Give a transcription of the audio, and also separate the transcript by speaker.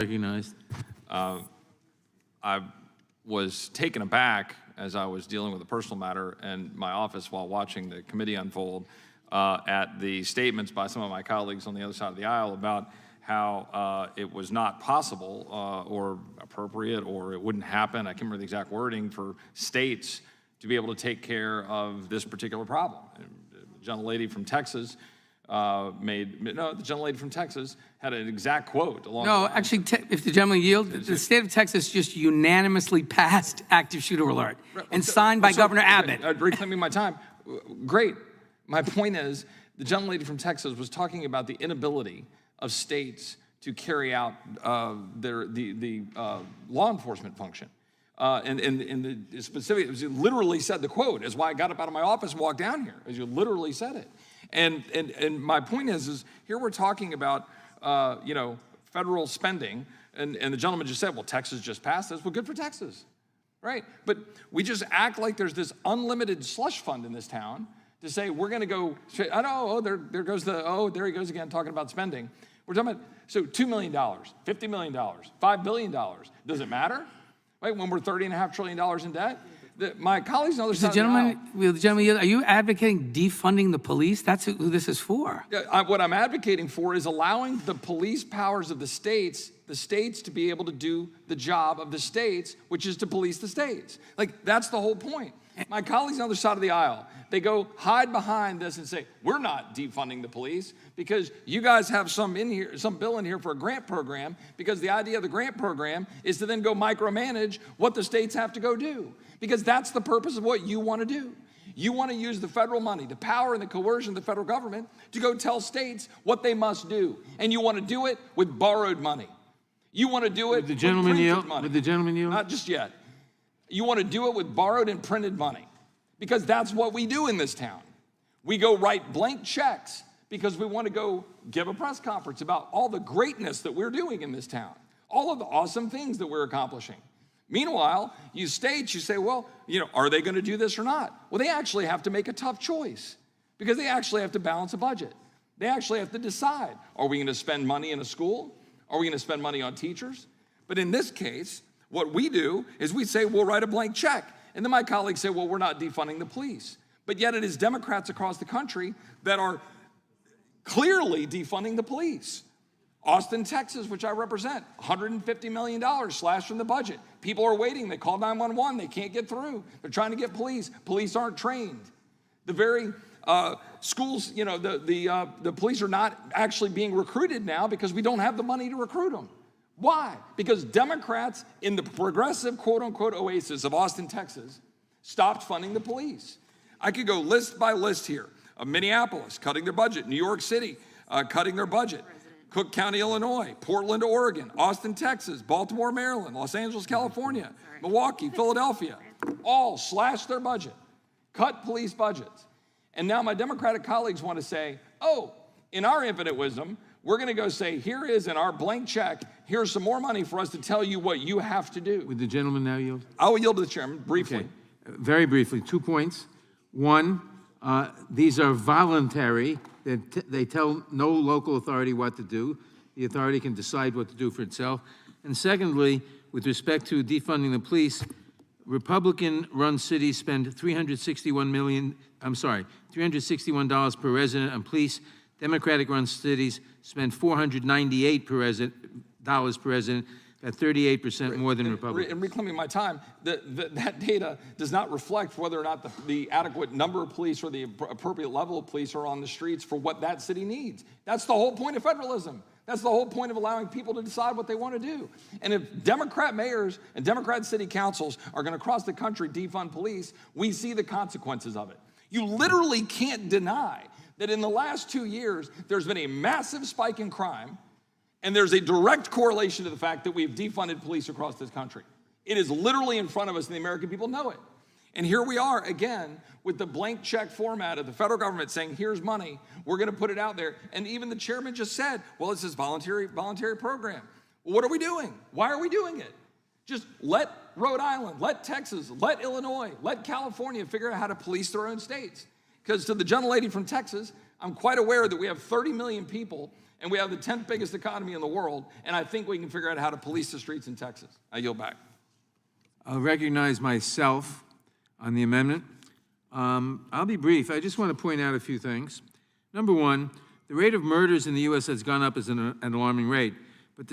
Speaker 1: Recognized.
Speaker 2: I was taken aback as I was dealing with a personal matter in my office while watching the committee unfold at the statements by some of my colleagues on the other side of the aisle about how it was not possible or appropriate or it wouldn't happen, I can't remember the exact wording, for states to be able to take care of this particular problem. The gentlelady from Texas the gentlelady from Texas had an exact quote along the lines.
Speaker 3: Actually, if the gentleman yield, the state of Texas just unanimously passed active shooter alert and signed by Governor Abbott.
Speaker 2: Reclaiming my time. Great. My point is, the gentlelady from Texas was talking about the inability of states to carry out the law enforcement function. And the specific, as you literally said the quote, is why I got up out of my office and walked down here, as you literally said it. And my point is here we're talking about, federal spending, and the gentleman just said, well, Texas just passed this. Well, good for Texas, right? But we just act like there's this unlimited slush fund in this town to say we're going to go, there he goes again talking about spending. We're talking about, so $2 million, $50 million, $5 billion. Does it matter? Right, when we're $30.5 trillion in debt? My colleagues on the other side of the
Speaker 3: aisle, are you advocating defunding the police? That's who this is for.
Speaker 2: What I'm advocating for is allowing the police powers of the states to be able to do the job of the states, which is to police the states. Like, that's the whole point. My colleagues on the other side of the aisle, they go hide behind this and say, we're not defunding the police because you guys have some bill in here for a grant program, because the idea of the grant program is to then go micromanage what the states have to go do, because that's the purpose of what you want to do. You want to use the federal money, the power and the coercion of the federal government to go tell states what they must do. And you want to do it with borrowed money. You want to do it with printed money.
Speaker 1: Would the gentleman yield?
Speaker 2: Not just yet. You want to do it with borrowed and printed money, because that's what we do in this town. We go write blank checks because we want to go give a press conference about all the greatness that we're doing in this town, all of the awesome things that we're accomplishing. Meanwhile, you states, you say, well, are they going to do this or not? Well, they actually have to make a tough choice, because they actually have to balance a budget. They actually have to decide, are we going to spend money in a school? Are we going to spend money on teachers? But in this case, what we do is we say, we'll write a blank check. And then my colleagues say, well, we're not defunding the police. But yet it is Democrats across the country that are clearly defunding the police. Austin, Texas, which I represent, $150 million slashed from the budget. People are waiting. They call 911. They can't get through. They're trying to get police. Police aren't trained. The very schools, the police are not actually being recruited now because we don't have the money to recruit them. Why? Because Democrats in the progressive, quote-unquote, oasis of Austin, Texas, stopped funding the police. I could go list by list here. Minneapolis, cutting their budget. New York City, cutting their budget. Cook County, Illinois. Portland, Oregon. Austin, Texas. Baltimore, Maryland. Los Angeles, California. Milwaukee, Philadelphia. All slashed their budget. Cut police budgets. And now my Democratic colleagues want to say, oh, in our infinite wisdom, we're going to go say, here is in our blank check, here's some more money for us to tell you what you have to do.
Speaker 1: Would the gentleman now yield?
Speaker 2: I will yield to the chairman briefly.
Speaker 1: Okay. Very briefly, 2 points. One, these are voluntary. They tell no local authority what to do. The authority can decide what to do for itself. And secondly, with respect to defunding the police, Republican-run cities spend $361 per resident on police. Democratic-run cities spend $498 per resident, at 38% more than Republicans.
Speaker 2: And reclaiming my time, that data does not reflect whether or not the adequate number of police or the appropriate level of police are on the streets for what that city needs. That's the whole point of federalism. That's the whole point of allowing people to decide what they want to do. And if Democrat mayors and Democrat city councils are going to across the country defund police, we see the consequences of it. You literally can't deny that in the last 2 years, there's been a massive spike in crime, and there's a direct correlation to the fact that we've defunded police across this country. It is literally in front of us, and the American people know it. And here we are again with the blank check format of the federal government saying, here's money, we're going to put it out there. And even the chairman just said, well, it's this voluntary program. Well, what are we doing? Why are we doing it? Just let Rhode Island, let Texas, let Illinois, let California figure out how to police their own states. Because to the gentlelady from Texas, I'm quite aware that we have 30 million people And we have the 10th biggest economy in the world, and I think we can figure out how to police the streets in Texas. I yield back.
Speaker 1: I'll recognize myself on the amendment. I'll be brief. I just want to point out a few things. Number one, the rate of murders in the U.S. has gone up at an alarming rate, but